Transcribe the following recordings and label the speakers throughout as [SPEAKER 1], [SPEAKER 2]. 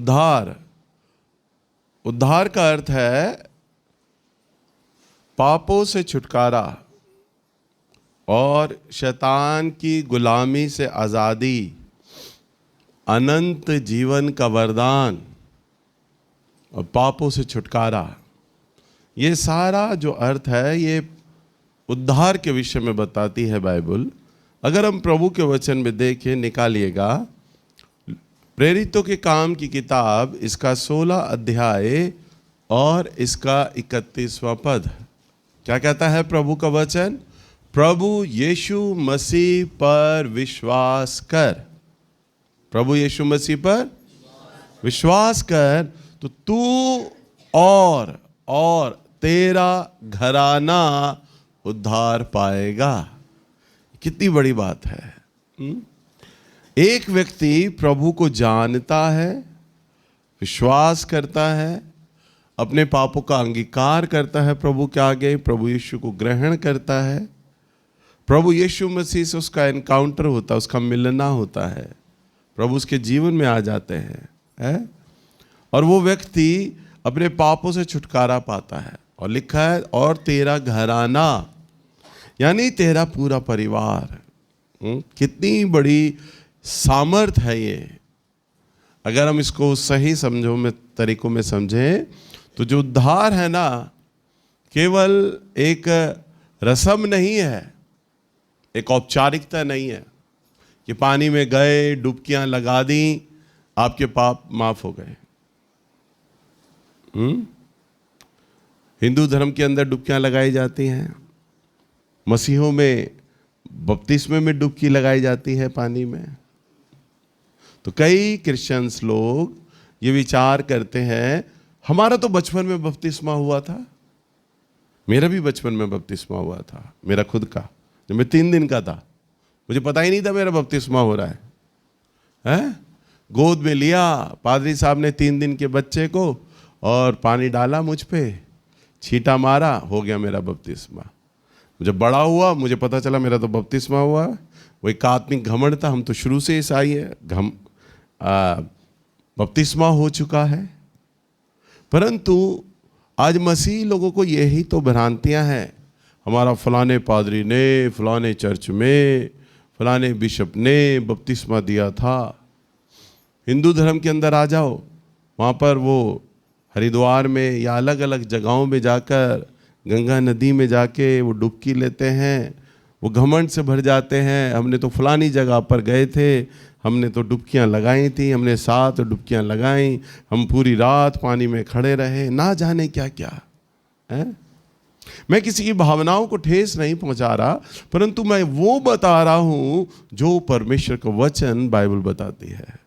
[SPEAKER 1] उद्धार, उद्धार का अर्थ है पापों से छुटकारा और शैतान की गुलामी से आज़ादी, अनंत जीवन का वरदान और पापों से छुटकारा। ये सारा जो अर्थ है ये उद्धार के विषय में बताती है बाइबल। अगर हम प्रभु के वचन में देखें, निकालिएगा प्रेरितों के काम की किताब, इसका 16 अध्याय और इसका 31वां पद। क्या कहता है प्रभु का वचन? प्रभु यीशु मसीह पर विश्वास कर। प्रभु यीशु मसीह पर विश्वास कर तो तू और तेरा घराना उद्धार पाएगा। कितनी बड़ी बात है। एक व्यक्ति प्रभु को जानता है, विश्वास करता है, अपने पापों का अंगीकार करता है प्रभु के आगे, प्रभु यीशु को ग्रहण करता है, प्रभु यीशु मसीह से उसका एनकाउंटर होता है, उसका मिलना होता है, प्रभु उसके जीवन में आ जाते हैं, और वो व्यक्ति अपने पापों से छुटकारा पाता है। और लिखा है और तेरा घराना, यानी तेरा पूरा परिवार। कितनी बड़ी सामर्थ है ये। अगर हम इसको सही समझो में तरीकों में समझें तो जो उद्धार है ना, केवल एक रस्म नहीं है, एक औपचारिकता नहीं है कि पानी में गए, डुबकियां लगा दी, आपके पाप माफ हो गए। हिंदू धर्म के अंदर डुबकियां लगाई जाती हैं, मसीहों में बपतिस्मे में डुबकी लगाई जाती है पानी में। तो कई क्रिश्चियंस लोग ये विचार करते हैं, हमारा तो बचपन में बपतिस्मा हुआ था, मेरा भी बचपन में बपतिस्मा हुआ था, मेरा खुद का, जब मैं 3 दिन का था, मुझे पता ही नहीं था मेरा बपतिस्मा हो रहा है। गोद में लिया पादरी साहब ने 3 दिन के बच्चे को और पानी डाला मुझ पे, छींटा मारा, हो गया मेरा बपतिस्मा। जब बड़ा हुआ मुझे पता चला मेरा तो बपतिस्मा हुआ। वो एक आत्मिक घमंड था, हम तो शुरू से ईसाई है, बपतिस्मा हो चुका है। परंतु आज मसीह लोगों को यही तो भ्रांतियां हैं, हमारा फलाने पादरी ने, फलाने चर्च में, फलाने बिशप ने बपतिस्मा दिया था। हिंदू धर्म के अंदर आ जाओ, वहाँ पर वो हरिद्वार में या अलग अलग जगहों में जाकर, गंगा नदी में जाके वो डुबकी लेते हैं, वो घमंड से भर जाते हैं, हमने तो फलानी जगह पर गए थे, हमने तो डुबकियां लगाई थी, हमने 7 डुबकियां लगाई, हम पूरी रात पानी में खड़े रहे, ना जाने क्या क्या है। मैं किसी की भावनाओं को ठेस नहीं पहुंचा रहा, परंतु मैं वो बता रहा हूं जो परमेश्वर का वचन बाइबल बताती है।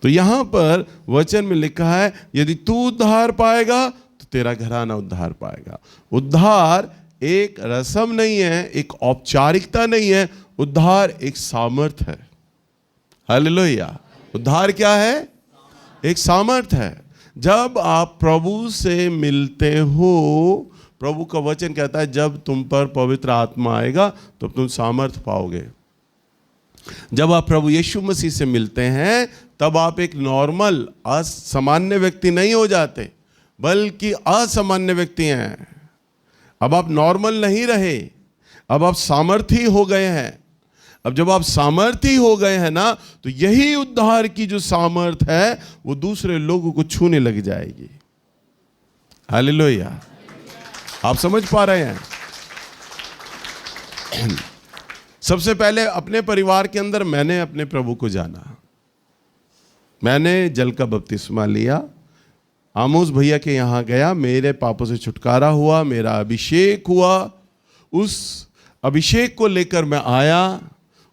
[SPEAKER 1] तो यहां पर वचन में लिखा है, यदि तू उद्धार पाएगा तो तेरा घराना उद्धार पाएगा। उद्धार एक रस्म नहीं है, एक औपचारिकता नहीं है, उद्धार एक सामर्थ है। हालेलुया। उद्धार क्या है? एक सामर्थ है। जब आप प्रभु से मिलते हो, प्रभु का वचन कहता है जब तुम पर पवित्र आत्मा आएगा तो तुम सामर्थ पाओगे। जब आप प्रभु यीशु मसीह से मिलते हैं तब आप एक नॉर्मल असामान्य व्यक्ति नहीं हो जाते, बल्कि असामान्य व्यक्ति हैं। अब आप नॉर्मल नहीं रहे, अब आप सामर्थी हो गए हैं। अब जब आप सामर्थी हो गए हैं ना, तो यही उद्धार की जो सामर्थ है वो दूसरे लोगों को छूने लग जाएगी। हालेलुया। आप समझ पा रहे हैं? सबसे पहले अपने परिवार के अंदर मैंने अपने प्रभु को जाना, मैंने जल का बपतिस्मा लिया, आमोस भैया के यहाँ गया, मेरे पापों से छुटकारा हुआ, मेरा अभिषेक हुआ, उस अभिषेक को लेकर मैं आया।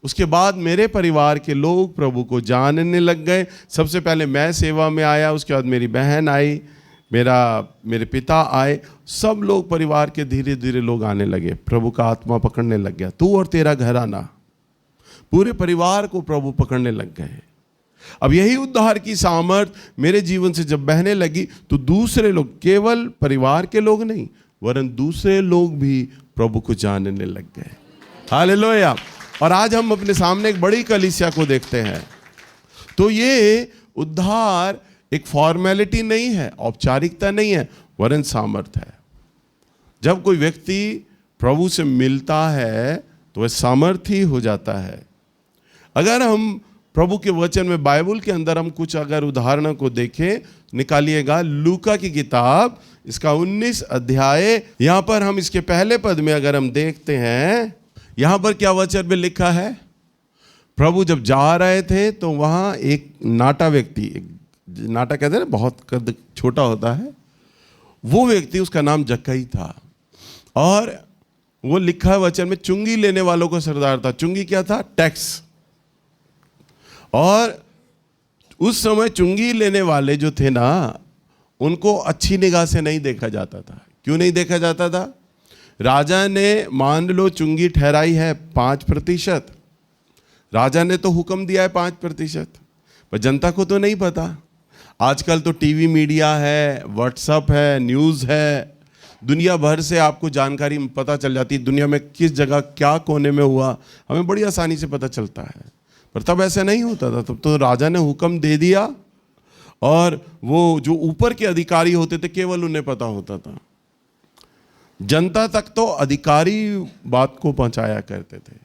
[SPEAKER 1] उसके बाद मेरे परिवार के लोग प्रभु को जानने लग गए। सबसे पहले मैं सेवा में आया, उसके बाद मेरी बहन आई, मेरे पिता आए, सब लोग परिवार के धीरे धीरे लोग आने लगे, प्रभु का आत्मा पकड़ने लग गया। तू और तेरा घराना, पूरे परिवार को प्रभु पकड़ने लग गए। अब यही उद्धार की सामर्थ मेरे जीवन से जब बहने लगी तो दूसरे लोग, केवल परिवार के लोग नहीं वरन दूसरे लोग भी प्रभु को जानने लग गए। हालेलुया। और आज हम अपने सामने एक बड़ी कलीसिया को देखते हैं। तो ये उद्धार एक फॉर्मेलिटी नहीं है, औपचारिकता नहीं है, वरन सामर्थ्य है। जब कोई व्यक्ति प्रभु से मिलता है तो वह सामर्थी हो जाता है। अगर हम प्रभु के वचन में, बाइबल के अंदर हम कुछ अगर उदाहरणों को देखें, निकालिएगा लूका की किताब, इसका 19 अध्याय, यहां पर हम इसके पहले पद में अगर हम देखते हैं, यहां पर क्या वचन में लिखा है। प्रभु जब जा रहे थे तो वहां एक नाटा व्यक्ति, नाटा कहते हैं ना, बहुत कद छोटा होता है, वो व्यक्ति, उसका नाम जक्कई था, और वो लिखा है वचन में, चुंगी लेने वालों का सरदार था। चुंगी क्या था? टैक्स। और उस समय चुंगी लेने वाले जो थे ना, उनको अच्छी निगाह से नहीं देखा जाता था। क्यों नहीं देखा जाता था? राजा ने मान लो चुंगी ठहराई है 5%, राजा ने तो हुक्म दिया है 5%, पर जनता को तो नहीं पता। आजकल तो टीवी मीडिया है, व्हाट्सएप है, न्यूज़ है, दुनिया भर से आपको जानकारी पता चल जाती है। दुनिया में किस जगह क्या कोने में हुआ, हमें बड़ी आसानी से पता चलता है। पर तब ऐसा नहीं होता था। तब तो राजा ने हुक्म दे दिया, और वो जो ऊपर के अधिकारी होते थे, केवल उन्हें पता होता था। जनता तक तो अधिकारी बात को पहुंचाया करते थे,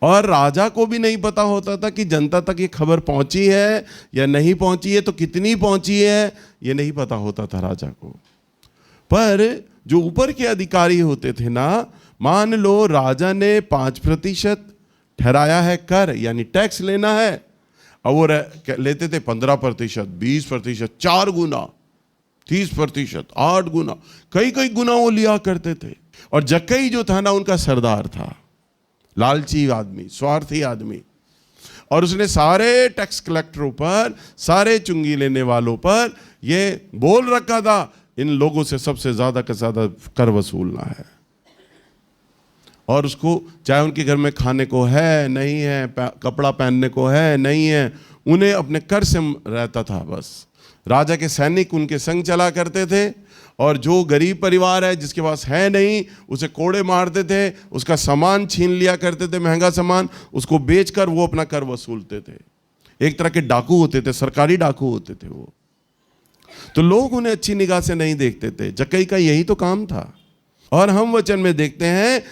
[SPEAKER 1] और राजा को भी नहीं पता होता था कि जनता तक ये खबर पहुंची है या नहीं पहुंची है, तो कितनी पहुंची है ये नहीं पता होता था राजा को। पर जो ऊपर के अधिकारी होते थे ना, मान लो राजा ने 5% ठहराया है कर, यानी टैक्स लेना है, और वो लेते थे 15%, 20%, 4 गुना, 30%, 8 गुना, कई कई गुना वो लिया करते थे। और जक्कई जो था ना, उनका सरदार था, लालची आदमी, स्वार्थी आदमी, और उसने सारे टैक्स कलेक्टरों पर, सारे चुंगी लेने वालों पर ये बोल रखा था, इन लोगों से सबसे ज्यादा का ज्यादा कर वसूलना है। और उसको चाहे उनके घर में खाने को है नहीं है, कपड़ा पहनने को है नहीं है, उन्हें अपने कर से रहता था बस। राजा के सैनिक उनके संग चला करते थे, और जो गरीब परिवार है जिसके पास है नहीं, उसे कोड़े मारते थे, उसका सामान छीन लिया करते थे, महंगा सामान, उसको बेचकर वो अपना कर वसूलते थे। एक तरह के डाकू होते थे, सरकारी डाकू होते थे वो। तो लोग उन्हें अच्छी निगाह से नहीं देखते थे। जक्कई का यही तो काम था। और हम वचन में देखते हैं,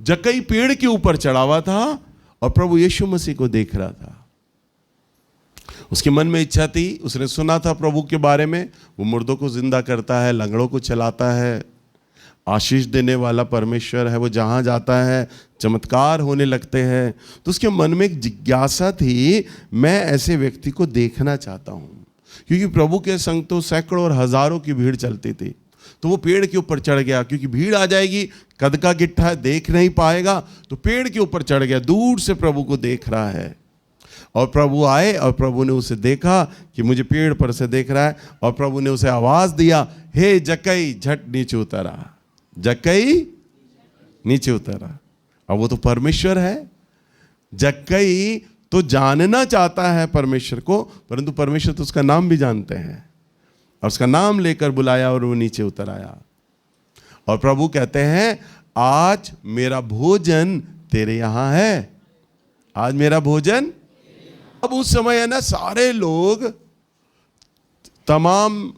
[SPEAKER 1] जक्कई पेड़ के ऊपर चढ़ा हुआ था और प्रभु यीशु मसीह को देख रहा था। उसके मन में इच्छा थी, उसने सुना था प्रभु के बारे में, वो मुर्दों को जिंदा करता है, लंगड़ों को चलाता है, आशीष देने वाला परमेश्वर है, वो जहाँ जाता है चमत्कार होने लगते हैं। तो उसके मन में एक जिज्ञासा थी, मैं ऐसे व्यक्ति को देखना चाहता हूँ। क्योंकि प्रभु के संग तो सैकड़ों और हजारों की भीड़ चलती थी। तो वो पेड़ के ऊपर चढ़ गया, क्योंकि भीड़ आ जाएगी, कद का गिट्ठा है, देख नहीं पाएगा, तो पेड़ के ऊपर चढ़ गया, दूर से प्रभु को देख रहा है। और प्रभु आए और प्रभु ने उसे देखा कि मुझे पेड़ पर से देख रहा है, और प्रभु ने उसे आवाज दिया, हे जक्कई, झट नीचे उतरा। जक्कई नीचे उतरा। अब वो तो परमेश्वर है। जक्कई तो जानना चाहता है परमेश्वर को, परंतु परमेश्वर तो उसका नाम भी जानते हैं, और उसका नाम लेकर बुलाया और वो नीचे उतर आया। और प्रभु कहते हैं, आज मेरा भोजन तेरे यहां है, आज मेरा भोजन। अब उस समय है ना, सारे लोग, तमाम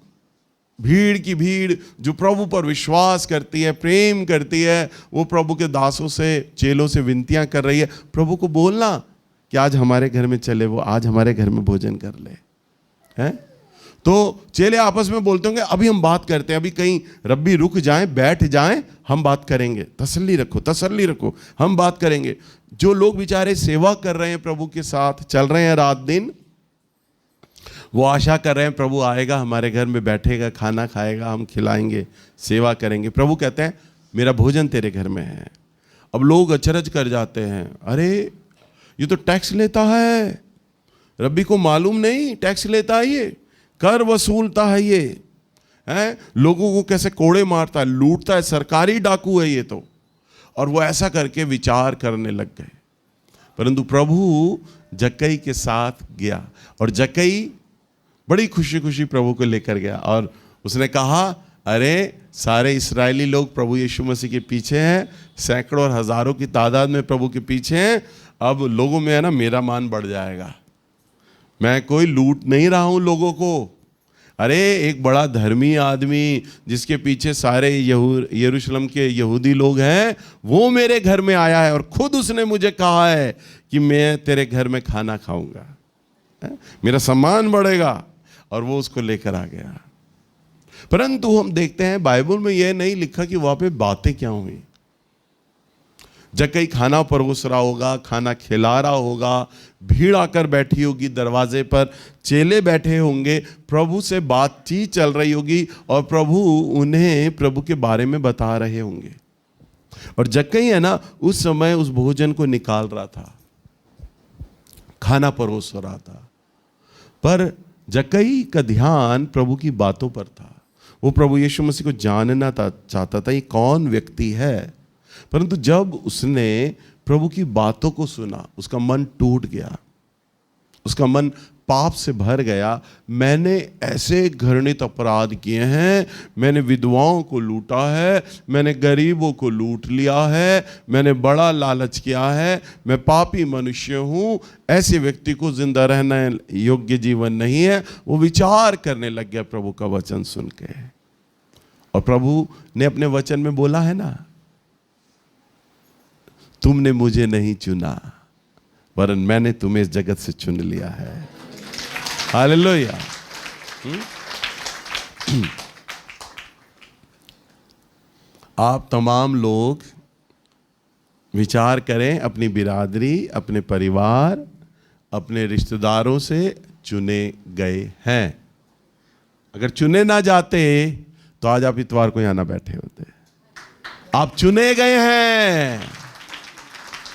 [SPEAKER 1] भीड़ की भीड़ जो प्रभु पर विश्वास करती है, प्रेम करती है, वो प्रभु के दासों से, चेलों से विनतियां कर रही है, प्रभु को बोलना कि आज हमारे घर में चले, वो आज हमारे घर में भोजन कर ले। हैं? तो चेले आपस में बोलते होंगे, अभी हम बात करते हैं, अभी कहीं रब्बी रुक जाएं, बैठ जाएं, हम बात करेंगे, तसल्ली रखो, तसल्ली रखो, हम बात करेंगे। जो लोग बेचारे सेवा कर रहे हैं, प्रभु के साथ चल रहे हैं रात दिन, वो आशा कर रहे हैं प्रभु आएगा, हमारे घर में बैठेगा, खाना खाएगा, हम खिलाएंगे, सेवा करेंगे। प्रभु कहते हैं, मेरा भोजन तेरे घर में है। अब लोग अचरज कर जाते हैं, अरे ये तो टैक्स लेता है, रब्बी को मालूम नहीं टैक्स लेता है, ये कर वसूलता है, ये है, लोगों को कैसे कोड़े मारता है, लूटता है, सरकारी डाकू है ये तो। और वो ऐसा करके विचार करने लग गए। परंतु प्रभु जक्कई के साथ गया, और जक्कई बड़ी खुशी खुशी प्रभु को लेकर गया, और उसने कहा, अरे सारे इस्राएली लोग प्रभु यीशु मसीह के पीछे हैं, सैकड़ों और हजारों की तादाद में प्रभु के पीछे हैं, अब लोगों में है ना मेरा मान बढ़ जाएगा, मैं कोई लूट नहीं रहा हूं लोगों को। अरे एक बड़ा धर्मी आदमी जिसके पीछे सारे यरूशलेम के यहूदी लोग हैं, वो मेरे घर में आया है और खुद उसने मुझे कहा है कि मैं तेरे घर में खाना खाऊंगा, मेरा सम्मान बढ़ेगा, और वो उसको लेकर आ गया। परंतु हम देखते हैं बाइबल में यह नहीं लिखा कि वहां पे बातें क्या हुई। जब कहीं खाना परोस रहा होगा, खाना खिला रहा होगा, भीड़ आकर बैठी होगी दरवाजे पर, चेले बैठे होंगे, प्रभु से बातचीत चल रही होगी और प्रभु उन्हें प्रभु के बारे में बता रहे होंगे। और जक्कई है ना, उस समय उस भोजन को निकाल रहा था, खाना परोस रहा था, पर जक्कई का ध्यान प्रभु की बातों पर था। वो प्रभु यीशु मसीह को जानना चाहता था, ये कौन व्यक्ति है। परंतु जब उसने प्रभु की बातों को सुना, उसका मन टूट गया, उसका मन पाप से भर गया। मैंने ऐसे घृणित अपराध किए हैं, मैंने विधवाओं को लूटा है, मैंने गरीबों को लूट लिया है, मैंने बड़ा लालच किया है, मैं पापी मनुष्य हूँ, ऐसे व्यक्ति को जिंदा रहना योग्य जीवन नहीं है। वो विचार करने लग गया प्रभु का वचन सुन के। और प्रभु ने अपने वचन में बोला है ना, तुमने मुझे नहीं चुना वरन मैंने तुम्हें इस जगत से चुन लिया है। हालेलुया। आप तमाम लोग विचार करें, अपनी बिरादरी, अपने परिवार, अपने रिश्तेदारों से चुने गए हैं। अगर चुने ना जाते तो आज आप इतवार को यहां ना बैठे होते। आप चुने गए हैं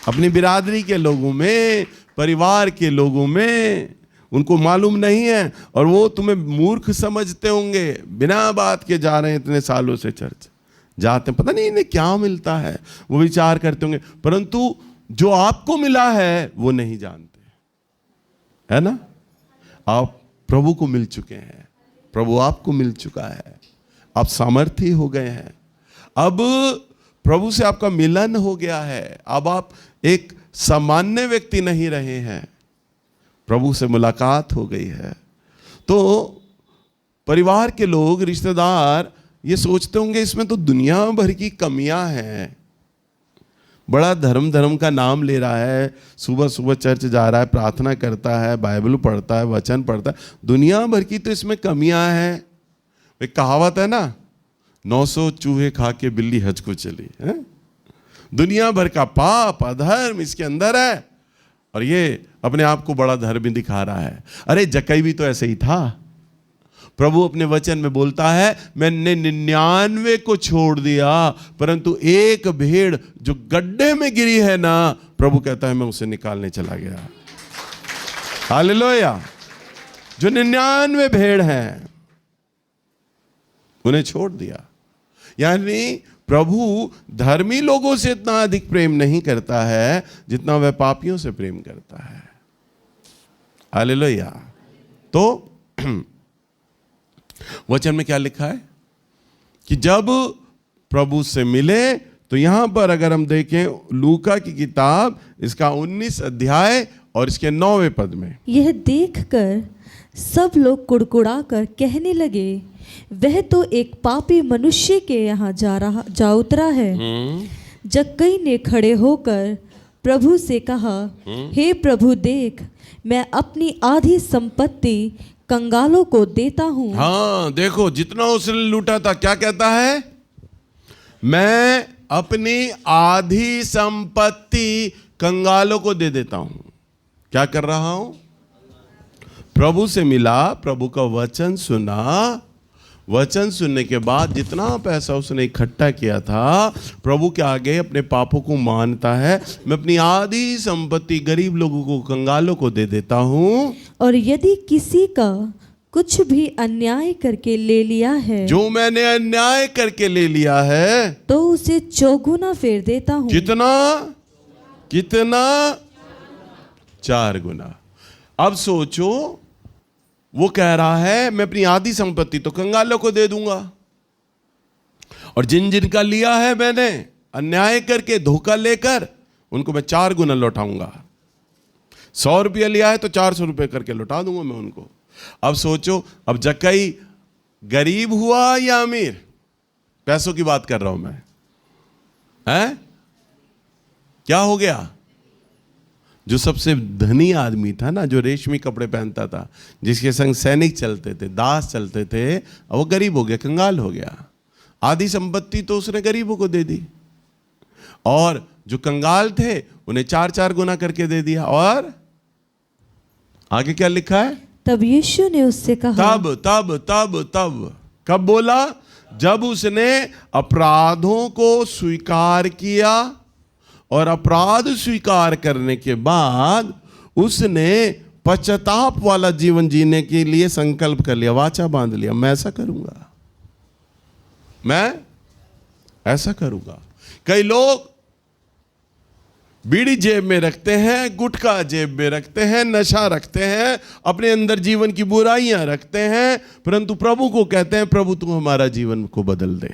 [SPEAKER 1] अपनी बिरादरी के लोगों में, परिवार के लोगों में। उनको मालूम नहीं है और वो तुम्हें मूर्ख समझते होंगे, बिना बात के जा रहे हैं, इतने सालों से चर्च जाते हैं, पता नहीं इन्हें क्या मिलता है, वो विचार करते होंगे। परंतु जो आपको मिला है वो नहीं जानते, है ना। आप प्रभु को मिल चुके हैं, प्रभु आपको मिल चुका है, आप सामर्थी हो गए हैं। अब प्रभु से आपका मिलन हो गया है, अब आप एक सामान्य व्यक्ति नहीं रहे हैं, प्रभु से मुलाकात हो गई है। तो परिवार के लोग, रिश्तेदार ये सोचते होंगे इसमें तो दुनिया भर की कमियां हैं। बड़ा धर्म का नाम ले रहा है, सुबह सुबह चर्च जा रहा है, प्रार्थना करता है, बाइबल पढ़ता है, वचन पढ़ता है, दुनिया भर की तो इसमें कमियां हैं। एक कहावत है ना, 900 चूहे खा के बिल्ली हज को चली है। दुनिया भर का पाप, अधर्म इसके अंदर है और ये अपने आप को बड़ा धर्मी दिखा रहा है। अरे जक्कई भी तो ऐसे ही था। प्रभु अपने वचन में बोलता है, मैंने 99 को छोड़ दिया, परंतु एक भेड़ जो गड्ढे में गिरी है ना, प्रभु कहता है मैं उसे निकालने चला गया। हालेलुया। जो 99 भेड़ हैं उन्हें छोड़ दिया। यानी प्रभु धर्मी लोगों से इतना अधिक प्रेम नहीं करता है जितना वह पापियों से प्रेम करता है। हालेलुया। तो वचन में क्या लिखा है कि जब प्रभु से मिले, तो यहां पर अगर हम देखें लूका की किताब इसका 19 अध्याय और इसके 9वें पद में, यह
[SPEAKER 2] देखकर सब लोग कुड़कुड़ा कर कहने लगे, वह तो एक पापी मनुष्य के यहाँ जा उतरा है। जक्कई ने खड़े होकर प्रभु से कहा, हे प्रभु देख, मैं अपनी आधी संपत्ति कंगालों को देता हूँ।
[SPEAKER 1] हाँ देखो, जितना उसने लूटा था, क्या कहता है, मैं अपनी आधी संपत्ति कंगालों को दे देता हूं। क्या कर रहा हूं? प्रभु से मिला, प्रभु का वचन सुना, वचन सुनने के बाद जितना पैसा उसने इकट्ठा किया था, प्रभु के आगे अपने पापों को मानता है, मैं अपनी आधी संपत्ति गरीब लोगों को, कंगालों को दे देता हूं।
[SPEAKER 2] और यदि किसी का कुछ भी अन्याय करके ले लिया है,
[SPEAKER 1] जो मैंने अन्याय करके ले लिया है,
[SPEAKER 2] तो उसे चौगुना फेर देता हूं।
[SPEAKER 1] कितना? कितना? 4 गुना। अब सोचो, वो कह रहा है मैं अपनी आधी संपत्ति तो कंगालों को दे दूंगा, और जिन जिन का लिया है मैंने अन्याय करके, धोखा लेकर, उनको मैं 4 गुना लौटाऊंगा। 100 रुपया लिया है तो 400 रुपये करके लौटा दूंगा मैं उनको। अब सोचो, अब जक्कई गरीब हुआ या अमीर? पैसों की बात कर रहा हूं मैं, हैं? क्या हो गया? जो सबसे धनी आदमी था ना, जो रेशमी कपड़े पहनता था, जिसके संग सैनिक चलते थे, दास चलते थे, अब वो गरीब हो गया, कंगाल हो गया। आधी संपत्ति तो उसने गरीबों को दे दी, और जो कंगाल थे उन्हें 4-4 गुना करके दे दिया। और आगे क्या लिखा है?
[SPEAKER 2] तब यीशु ने उससे कहा,
[SPEAKER 1] तब कब बोला? जब उसने अपराधों को स्वीकार किया, और अपराध स्वीकार करने के बाद उसने पश्चाताप वाला जीवन जीने के लिए संकल्प कर लिया, वाचा बांध लिया, मैं ऐसा करूंगा, मैं ऐसा करूंगा। कई लोग बीड़ी जेब में रखते हैं, गुटखा जेब में रखते हैं, नशा रखते हैं, अपने अंदर जीवन की बुराइयां रखते हैं, परंतु प्रभु को कहते हैं, प्रभु तू हमारा जीवन को बदल दे,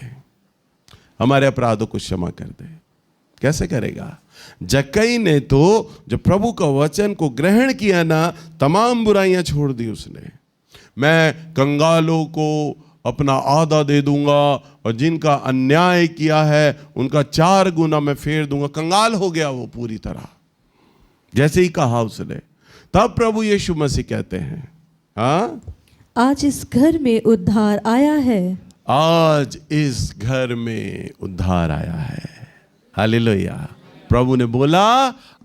[SPEAKER 1] हमारे अपराधों को क्षमा कर दे। कैसे करेगा? जक्कई ने तो जब प्रभु का वचन को ग्रहण किया ना, तमाम बुराइयां छोड़ दी उसने। मैं कंगालों को अपना आधा दे दूंगा, और जिनका अन्याय किया है उनका 4 गुना मैं फेर दूंगा। कंगाल हो गया वो पूरी तरह, जैसे ही कहा उसने। तब प्रभु यीशु मसीह कहते हैं, हाँ,
[SPEAKER 2] आज इस घर में उद्धार आया है,
[SPEAKER 1] आज इस घर में उद्धार आया है। हालेलुया। प्रभु ने बोला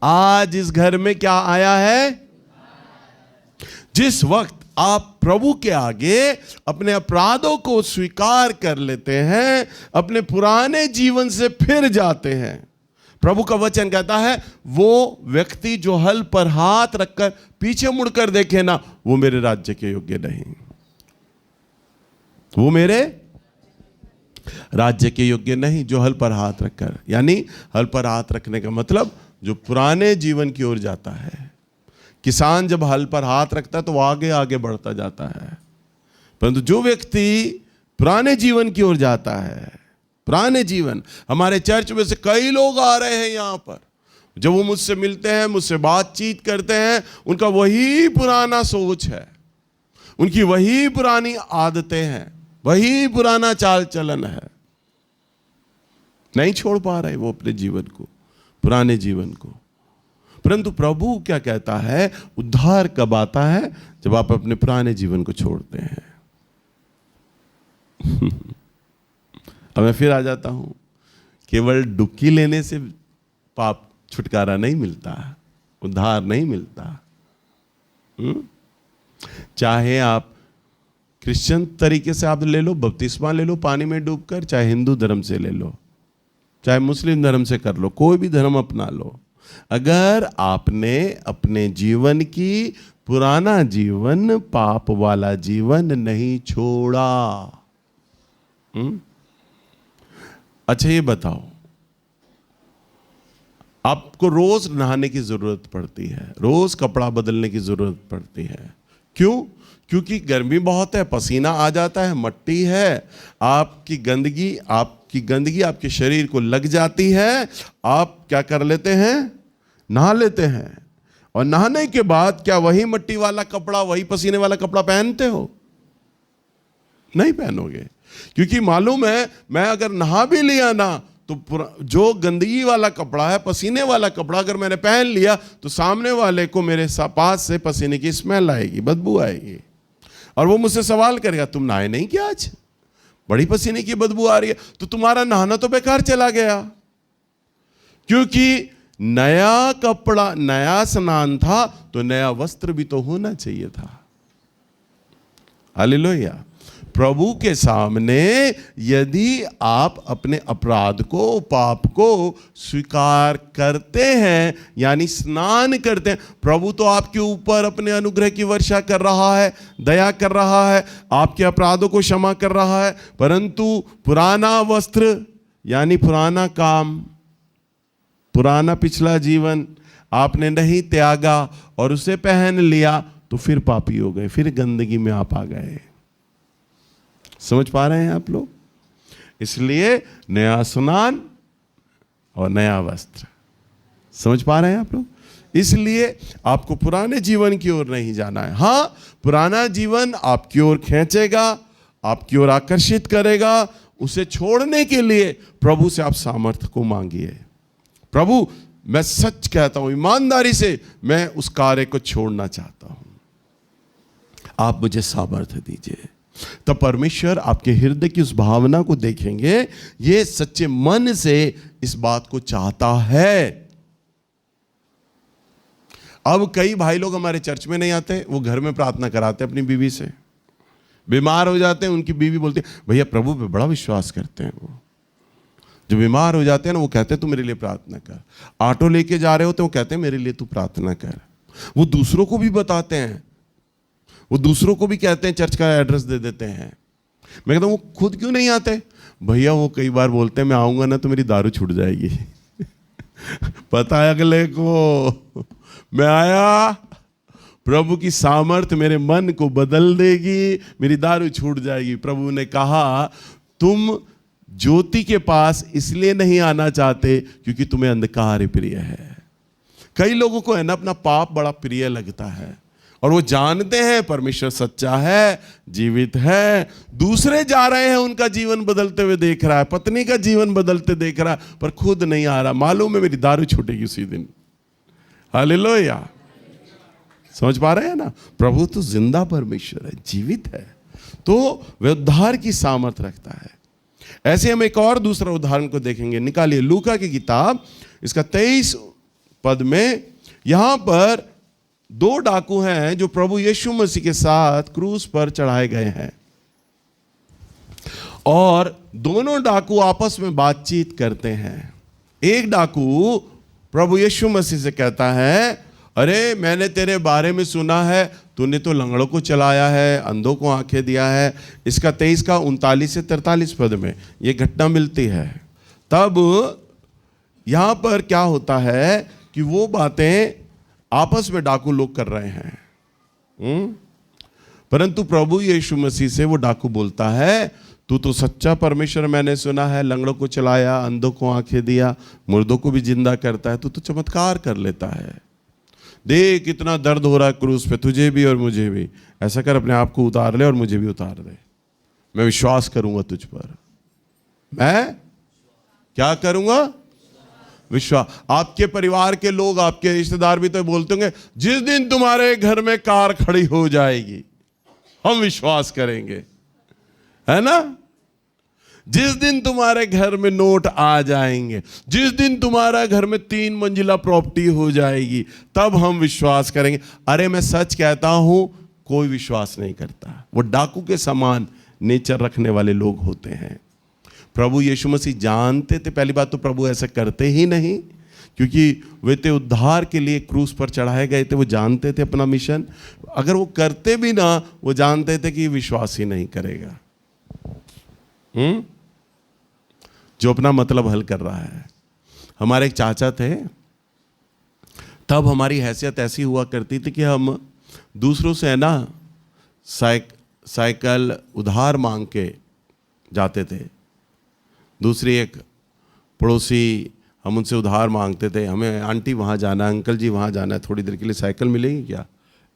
[SPEAKER 1] आज इस घर में क्या आया है? जिस वक्त आप प्रभु के आगे अपने अपराधों को स्वीकार कर लेते हैं, अपने पुराने जीवन से फिर जाते हैं, प्रभु का वचन कहता है वो व्यक्ति जो हल पर हाथ रखकर पीछे मुड़कर देखे ना, वो मेरे राज्य के योग्य नहीं, वो मेरे राज्य के योग्य नहीं। जो हल पर हाथ रखकर, यानी हल पर हाथ रखने का मतलब जो पुराने जीवन की ओर जाता है। किसान जब हल पर हाथ रखता है तो वो आगे आगे बढ़ता जाता है, परंतु जो व्यक्ति पुराने जीवन की ओर जाता है, पुराने जीवन, हमारे चर्च में से कई लोग आ रहे हैं यहाँ पर, जब वो मुझसे मिलते हैं, मुझसे बातचीत करते हैं, उनका वही पुराना सोच है, उनकी वही पुरानी आदतें हैं, वही पुराना चाल चलन है, नहीं छोड़ पा रहे वो अपने जीवन को, पुराने जीवन को। परंतु प्रभु क्या कहता है? उद्धार कब आता है? जब आप अपने पुराने जीवन को छोड़ते हैं। अब मैं फिर आ जाता हूं, केवल डुबकी लेने से पाप छुटकारा नहीं मिलता, उद्धार नहीं मिलता। चाहे आप क्रिश्चियन तरीके से आप ले लो, बपतिस्मा ले लो पानी में डूबकर, चाहे हिंदू धर्म से ले लो, चाहे मुस्लिम धर्म से कर लो, कोई भी धर्म अपना लो, अगर आपने अपने जीवन की पुराना जीवन, पाप वाला जीवन नहीं छोड़ा। अच्छा ये बताओ, आपको रोज नहाने की जरूरत पड़ती है, रोज कपड़ा बदलने की जरूरत पड़ती है, क्यों? क्योंकि गर्मी बहुत है, पसीना आ जाता है, मट्टी है, आपकी गंदगी आपके शरीर को लग जाती है, आप क्या कर लेते हैं? नहा लेते हैं। और नहाने के बाद क्या वही मट्टी वाला कपड़ा, वही पसीने वाला कपड़ा पहनते हो? नहीं पहनोगे, क्योंकि मालूम है मैं अगर नहा भी लिया ना, तो जो गंदगी वाला कपड़ा है, पसीने वाला कपड़ा अगर मैंने पहन लिया, तो सामने वाले को मेरे पास से पसीने की स्मेल आएगी, बदबू आएगी, और वो मुझसे सवाल करेगा तुम नहाए नहीं क्या आज, बड़ी पसीने की बदबू आ रही है। तो तुम्हारा नहाना तो बेकार चला गया, क्योंकि नया कपड़ा, नया स्नान था तो नया वस्त्र भी तो होना चाहिए था। हालेलुया। प्रभु के सामने यदि आप अपने अपराध को, पाप को स्वीकार करते हैं, यानी स्नान करते हैं, प्रभु तो आपके ऊपर अपने अनुग्रह की वर्षा कर रहा है, दया कर रहा है, आपके अपराधों को क्षमा कर रहा है, परंतु पुराना वस्त्र यानी पुराना काम, पुराना पिछला जीवन आपने नहीं त्यागा और उसे पहन लिया, तो फिर पापी हो गए, फिर गंदगी में आप आ गए। समझ पा रहे हैं आप लोग? इसलिए नया स्नान और नया वस्त्र, समझ पा रहे हैं आप लोग? इसलिए आपको पुराने जीवन की ओर नहीं जाना है। हाँ, पुराना जीवन आपकी ओर खींचेगा, आपकी ओर आकर्षित करेगा। उसे छोड़ने के लिए प्रभु से आप सामर्थ्य को मांगिए। प्रभु, मैं सच कहता हूं, ईमानदारी से मैं उस कार्य को छोड़ना चाहता हूं, आप मुझे सामर्थ्य दीजिए। तब परमेश्वर आपके हृदय की उस भावना को देखेंगे, ये सच्चे मन से इस बात को चाहता है। अब कई भाई लोग हमारे चर्च में नहीं आते, वो घर में प्रार्थना कराते अपनी बीवी से। बीमार हो जाते हैं, उनकी बीवी बोलती है, भैया प्रभु पे बड़ा विश्वास करते हैं। वो जो बीमार हो जाते हैं ना, वो कहते हैं तू मेरे लिए प्रार्थना कर। ऑटो लेके जा रहे होते हैं, वो कहते हैं मेरे लिए तू प्रार्थना कर। वो दूसरों को भी बताते हैं, वो दूसरों को भी कहते हैं, चर्च का एड्रेस दे देते हैं। मैं कहता हूँ वो खुद क्यों नहीं आते? भैया वो कई बार बोलते हैं मैं आऊँगा ना तो मेरी दारू छूट जाएगी। पता है अगले को, मैं आया, प्रभु की सामर्थ मेरे मन को बदल देगी, मेरी दारू छूट जाएगी। प्रभु ने कहा तुम ज्योति के पास इसलिए नहीं आना चाहते क्योंकि तुम्हें अंधकार प्रिय है। कई लोगों को है ना अपना पाप बड़ा प्रिय लगता है, और वो जानते हैं परमेश्वर सच्चा है, जीवित है। दूसरे जा रहे हैं, उनका जीवन बदलते हुए देख रहा है, पत्नी का जीवन बदलते देख रहा है, पर खुद नहीं आ रहा। मालूम है मेरी दारू छूटेगी उसी दिन। हालेलुया, समझ पा रहे हैं ना? प्रभु तो जिंदा परमेश्वर है, जीवित है, तो वह उद्धार की सामर्थ रखता है। ऐसे हम एक और दूसरा उदाहरण को देखेंगे। निकालिए लूका की किताब, इसका 23 पद में। यहां पर 2 डाकू हैं जो प्रभु यीशु मसीह के साथ क्रूस पर चढ़ाए गए हैं, और दोनों डाकू आपस में बातचीत करते हैं। एक डाकू प्रभु यीशु मसीह से कहता है, अरे मैंने तेरे बारे में सुना है, तूने तो लंगड़ों को चलाया है, अंधों को आंखें दिया है। इसका 23 का 39 से 43 पद में ये घटना मिलती है। तब यहां पर क्या होता है कि वो बातें आपस में डाकू लोग कर रहे हैं। परंतु प्रभु यीशु मसीह से वो डाकू बोलता है, तू तो सच्चा परमेश्वर मैंने सुना है, लंगड़ों को चलाया, अंधों को आंखें दिया, मुर्दों को भी जिंदा करता है, तू तो चमत्कार कर लेता है। देख कितना दर्द हो रहा है क्रूस पे, तुझे भी और मुझे भी। ऐसा कर अपने आप को उतार ले और मुझे भी उतार दे, मैं विश्वास करूंगा तुझ पर। मैं क्या करूंगा? विश्वास। आपके परिवार के लोग, आपके रिश्तेदार भी तो बोलते होंगे, जिस दिन तुम्हारे घर में कार खड़ी हो जाएगी हम विश्वास करेंगे, है ना? जिस दिन तुम्हारे घर में नोट आ जाएंगे, जिस दिन तुम्हारा घर में 3 मंजिला प्रॉपर्टी हो जाएगी, तब हम विश्वास करेंगे। अरे मैं सच कहता हूं, कोई विश्वास नहीं करता। वो डाकू के समान नेचर रखने वाले लोग होते हैं। प्रभु यीशु मसीह जानते थे, पहली बात तो प्रभु ऐसा करते ही नहीं, क्योंकि वे थे उद्धार के लिए क्रूस पर चढ़ाए गए थे। वो जानते थे अपना मिशन। अगर वो करते भी ना, वो जानते थे कि विश्वास ही नहीं करेगा। जो अपना मतलब हल कर रहा है। हमारे एक चाचा थे, तब हमारी हैसियत ऐसी हुआ करती थी कि हम दूसरों से है ना साइकिल उधार मांग के जाते थे। दूसरी एक पड़ोसी, हम उनसे उधार मांगते थे, हमें आंटी वहाँ जाना है, अंकल जी वहाँ जाना है, थोड़ी देर के लिए साइकिल मिलेगी क्या,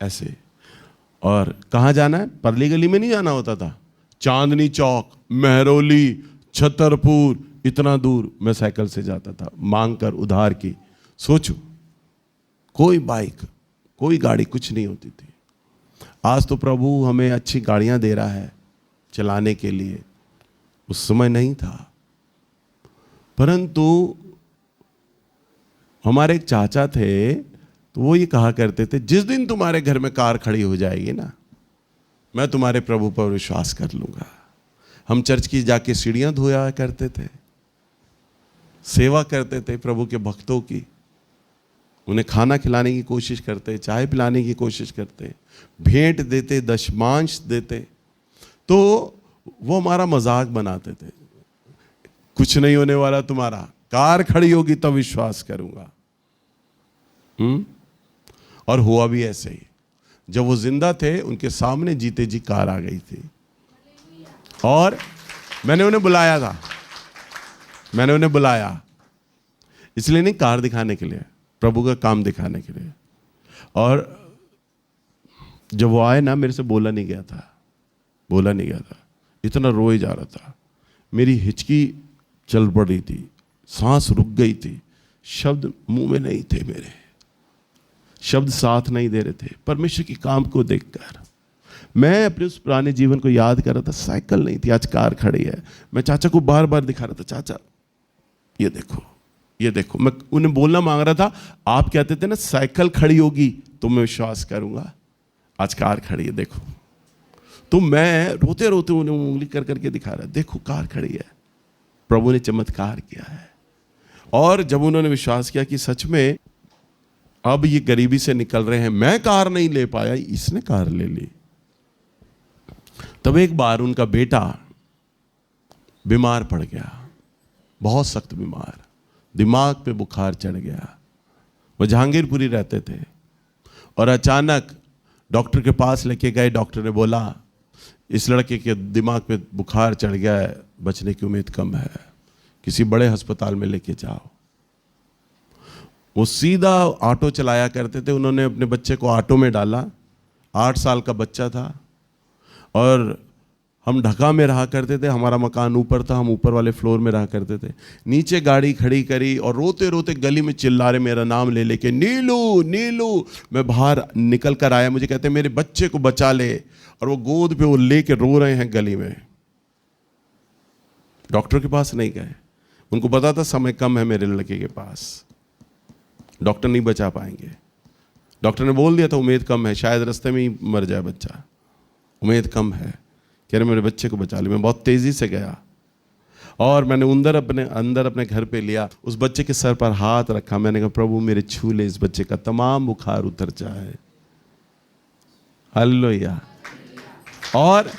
[SPEAKER 1] ऐसे। और कहाँ जाना है? परली गली में नहीं जाना होता था, चांदनी चौक, मेहरौली, छतरपुर, इतना दूर मैं साइकिल से जाता था मांग कर उधार की। सोचो, कोई बाइक, कोई गाड़ी, कुछ नहीं होती थी। आज तो प्रभु हमें अच्छी गाड़ियां दे रहा है चलाने के लिए, उस समय नहीं था। परंतु हमारे एक चाचा थे, तो वो ये कहा करते थे, जिस दिन तुम्हारे घर में कार खड़ी हो जाएगी ना, मैं तुम्हारे प्रभु पर विश्वास कर लूंगा। हम चर्च की जाके सीढ़ियां धोया करते थे, सेवा करते थे प्रभु के भक्तों की, उन्हें खाना खिलाने की कोशिश करते, चाय पिलाने की कोशिश करते, भेंट देते, दशमांश देते। तो वो हमारा मजाक बनाते थे, कुछ नहीं होने वाला तुम्हारा, कार खड़ी होगी तब विश्वास करूंगा। और हुआ भी ऐसे ही। जब वो जिंदा थे, उनके सामने जीते जी कार आ गई थी, और मैंने उन्हें बुलाया था। मैंने उन्हें बुलाया इसलिए नहीं कार दिखाने के लिए, प्रभु का काम दिखाने के लिए। और जब वो आए ना, मेरे से बोला नहीं गया था, इतना रोए जा रहा था, मेरी हिचकी चल पड़ रही थी, सांस रुक गई थी, शब्द मुंह में नहीं थे, मेरे शब्द साथ नहीं दे रहे थे। परमेश्वर के काम को देखकर मैं अपने उस पुराने जीवन को याद कर रहा था। साइकिल नहीं थी, आज कार खड़ी है। मैं चाचा को बार बार दिखा रहा था, चाचा ये देखो, ये देखो। मैं उन्हें बोलना मांग रहा था, आप कहते थे ना साइकिल खड़ी होगी तो मैं विश्वास करूंगा, आज कार खड़ी है देखो। तो मैं रोते रोते उन्हें उंगली कर करके दिखा रहा, देखो कार खड़ी है, प्रभु ने चमत्कार किया है। और जब उन्होंने विश्वास किया कि सच में अब ये गरीबी से निकल रहे हैं, मैं कार नहीं ले पाया, इसने कार ले ली। तब एक बार उनका बेटा बीमार पड़ गया, बहुत सख्त बीमार, दिमाग पे बुखार चढ़ गया। वो जहांगीरपुरी रहते थे और अचानक डॉक्टर के पास लेके गए। डॉक्टर ने बोला इस लड़के के दिमाग पे बुखार चढ़ गया है, बचने की उम्मीद कम है, किसी बड़े अस्पताल में लेके जाओ। वो सीधा ऑटो चलाया करते थे, उन्होंने अपने बच्चे को ऑटो में डाला, 8 साल का बच्चा था। और हम ढका में रहा करते थे, हमारा मकान ऊपर था, हम ऊपर वाले फ्लोर में रहा करते थे। नीचे गाड़ी खड़ी करी और रोते रोते गली में चिल्ला रहे मेरा नाम ले लेके, नीलू नीलू। मैं बाहर निकल कर आया, मुझे कहते मेरे बच्चे को बचा ले, और वो गोद पे वो लेके रो रहे हैं गली में। डॉक्टर के पास नहीं गए, उनको पता था समय कम है मेरे लड़के के पास, डॉक्टर नहीं बचा पाएंगे। डॉक्टर ने बोल दिया था उम्मीद कम है, शायद रास्ते में ही मर जाए बच्चा, उम्मीद कम है, कह रहे मेरे बच्चे को बचा ले। मैं बहुत तेजी से गया और मैंने अंदर अपने घर पे लिया, उस बच्चे के सर पर हाथ रखा। मैंने कहा प्रभु मेरे छू ले, इस बच्चे का तमाम बुखार उतर जाए। हालेलुया। और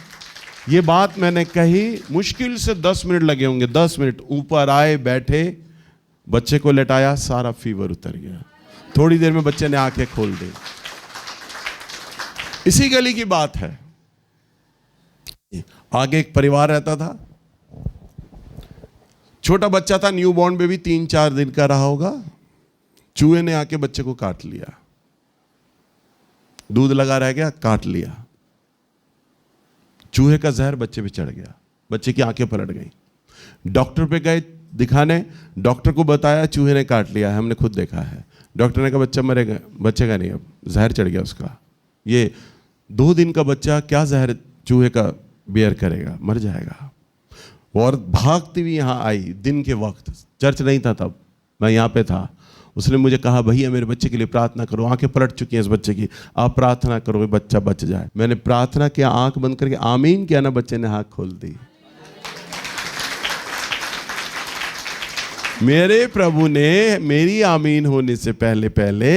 [SPEAKER 1] ये बात मैंने कही, मुश्किल से 10 मिनट लगे होंगे, 10 मिनट। ऊपर आए, बैठे, बच्चे को लेटाया, सारा फीवर उतर गया। थोड़ी देर में बच्चे ने आंखें खोल दी। इसी गली की बात है। आगे एक परिवार रहता था, छोटा बच्चा था, न्यू बॉर्न बेबी, 3-4 दिन का रहा होगा। चूहे ने आके बच्चे को काट लिया, दूध लगा रह गया, काट लिया। चूहे का जहर बच्चे पे चढ़ गया, बच्चे की आंखें पलट गई। डॉक्टर पे गए दिखाने, डॉक्टर को बताया चूहे ने काट लिया है, हमने खुद देखा है। डॉक्टर ने कहा बच्चा मरेगा, बचेगा नहीं, अब जहर चढ़ गया उसका। ये 2 दिन का बच्चा क्या जहर चूहे का बियर करेगा, मर जाएगा। और भागती हुई यहाँ आई, दिन के वक्त, चर्च नहीं था तब, मैं यहाँ पे था। उसने मुझे कहा भैया मेरे बच्चे के लिए प्रार्थना करो, आंखें पलट चुकी हैं इस बच्चे की, आप प्रार्थना करो बच्चा बच जाए। मैंने प्रार्थना किया, आंख बंद करके आमीन किया ना, बच्चे ने आंख खोल दी। मेरे प्रभु ने मेरी आमीन होने से पहले पहले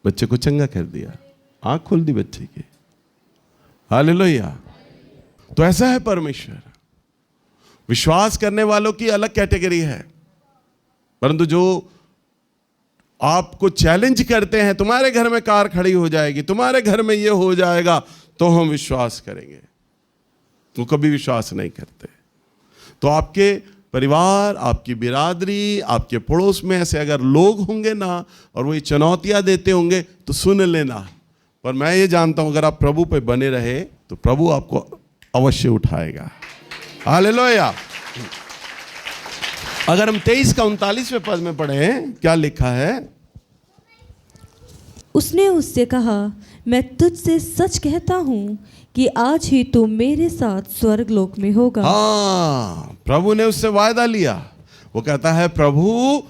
[SPEAKER 1] बच्चे को चंगा कर दिया, आंख खोल दी बच्चे की। हालेलुया। तो ऐसा है परमेश्वर। विश्वास करने वालों की अलग कैटेगरी है, परंतु जो आपको चैलेंज करते हैं, तुम्हारे घर में कार खड़ी हो जाएगी, तुम्हारे घर में ये हो जाएगा, तो हम विश्वास करेंगे। वो कभी विश्वास नहीं करते। तो आपके परिवार, आपकी बिरादरी, आपके पड़ोस में ऐसे अगर लोग होंगे ना, और वो ये चुनौतियां देते होंगे, तो सुन लेना। पर मैं ये जानता हूं अगर आप प्रभु पे बने रहे तो प्रभु आपको अवश्य उठाएगा। हालेलुया। अगर हम 23 का 39वें पद में पढ़ें, क्या लिखा है?
[SPEAKER 2] उसने उससे कहा, मैं तुझसे सच कहता हूं कि आज ही तू मेरे साथ स्वर्ग लोक में होगा।
[SPEAKER 1] हाँ, प्रभु ने उससे वायदा लिया। वो कहता है प्रभु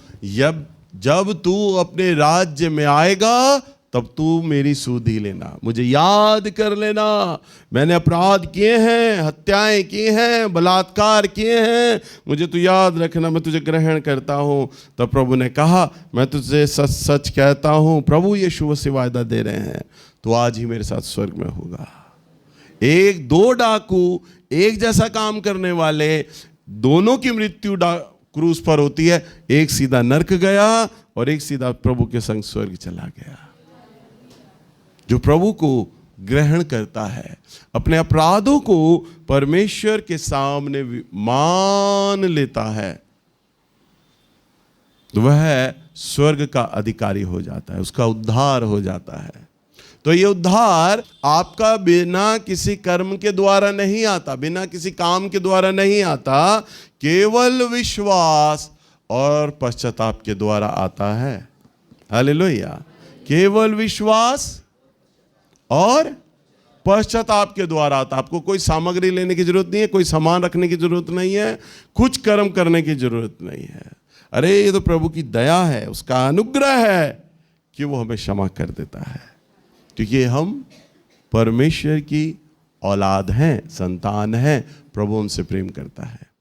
[SPEAKER 1] जब तू अपने राज्य में आएगा तब तू मेरी सुधि लेना, मुझे याद कर लेना। मैंने अपराध किए हैं, हत्याएं की हैं, बलात्कार किए हैं, मुझे तू याद रखना, मैं तुझे ग्रहण करता हूं। तब प्रभु ने कहा मैं तुझसे सच सच कहता हूं, प्रभु यीशु से वायदा दे रहे हैं, तो आज ही मेरे साथ स्वर्ग में होगा। 1-2 डाकू एक जैसा काम करने वाले, दोनों की मृत्यु क्रूस पर होती है। एक सीधा नरक गया और एक सीधा प्रभु के संग स्वर्ग चला गया। जो प्रभु को ग्रहण करता है, अपने अपराधों को परमेश्वर के सामने मान लेता है, तो वह स्वर्ग का अधिकारी हो जाता है, उसका उद्धार हो जाता है। तो ये उद्धार आपका बिना किसी कर्म के द्वारा नहीं आता, बिना किसी काम के द्वारा नहीं आता, केवल विश्वास और पश्चाताप के द्वारा आता है। हालेलुया। केवल विश्वास और पश्चाताप के द्वारा आता। आपको कोई सामग्री लेने की जरूरत नहीं है, कोई सामान रखने की जरूरत नहीं है, कुछ कर्म करने की जरूरत नहीं है। अरे ये तो प्रभु की दया है, उसका अनुग्रह है कि वो हमें क्षमा कर देता है, क्योंकि हम परमेश्वर की औलाद हैं, संतान हैं। प्रभु हमसे प्रेम करता है।